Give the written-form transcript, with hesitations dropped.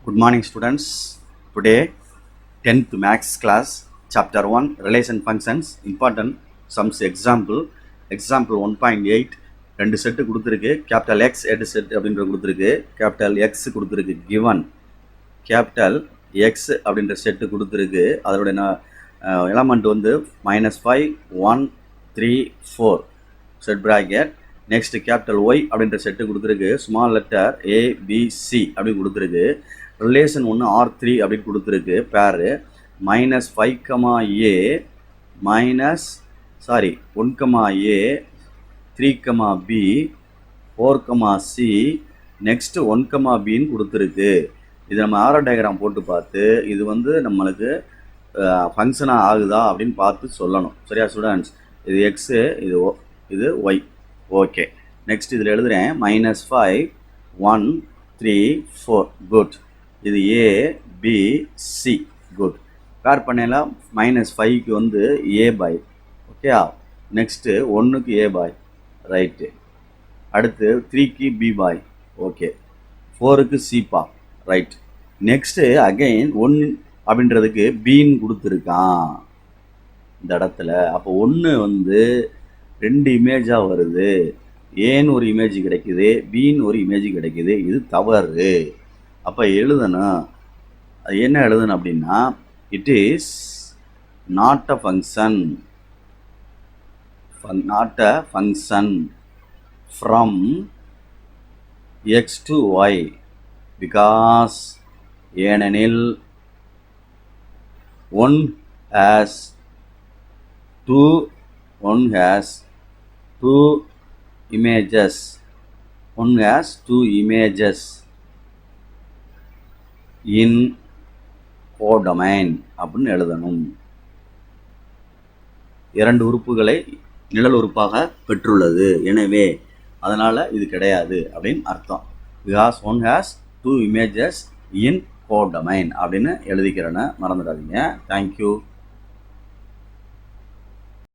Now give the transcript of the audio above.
Good morning students. Today 10th max class chapter 1 relation functions important sums example 1.8 ரெண்டு set கொடுத்திருக்கு capital X head set அப்படிங்கறது கொடுத்திருக்கு capital X கொடுத்திருக்கு given capital X அப்படிங்கற set கொடுத்திருக்கு அதோட எலிமெண்ட் வந்து -5 1 3 4 set bracket next capital Y அப்படிங்கற செட் கொடுத்திருக்கு small letter A B C அப்படி கொடுத்திருக்கு ரிலேஷன் ஒன்று R3 அப்படின்னு கொடுத்துருக்கு பேரு -5, A -1, A 3, B 4, C next 1, Bன்னு கொடுத்துருக்கு. இது நம்ம ஆரோ டயக்ராம் போட்டு பார்த்து இது வந்து நம்மளுக்கு ஃபங்க்ஷனாக ஆகுதா அப்படின்னு பார்த்து சொல்லணும். சரியா ஸ்டூடெண்ட்ஸ்? இது எக்ஸு, இது ஒய். ஓகே, நெக்ஸ்ட் இதில் எழுதுகிறேன் -5 1 3 4 குட். இது ஏ பி சி குட். பேர் பண்ணலாம் -5க்கு வந்து ஏ பாய். ஓகே, நெக்ஸ்ட்டு 1க்கு ஏ பாய் ரைட்டு. அடுத்து 3க்கு பி பாய். ஓகே, 4க்கு சிப்பா ரைட். நெக்ஸ்ட்டு அகைன் 1 அப்படின்றதுக்கு பின்னு கொடுத்துருக்கான் இந்த இடத்துல. அப்போ 1 வந்து 2 இமேஜாக வருது. ஏன்னு ஒரு இமேஜ் கிடைக்குது, பின்னு ஒரு இமேஜ் கிடைக்குது. இது தவறு. அப்போ எழுதணும். அது என்ன எழுதணும் அப்படின்னா it is not a function from X to Y because ஏனெனில் one has two images in codomain அப்படின்னு எழுதணும். 2 உறுப்புகளை நிழல் உறுப்பாக பெற்றுள்ளது, எனவே அதனால் இது கிடையாது அப்படின்னு அர்த்தம். Because 1 has 2 images in codomain அப்படின்னு எழுதிக்கிறேன்னு மறந்துடாதீங்க. தேங்க்யூ.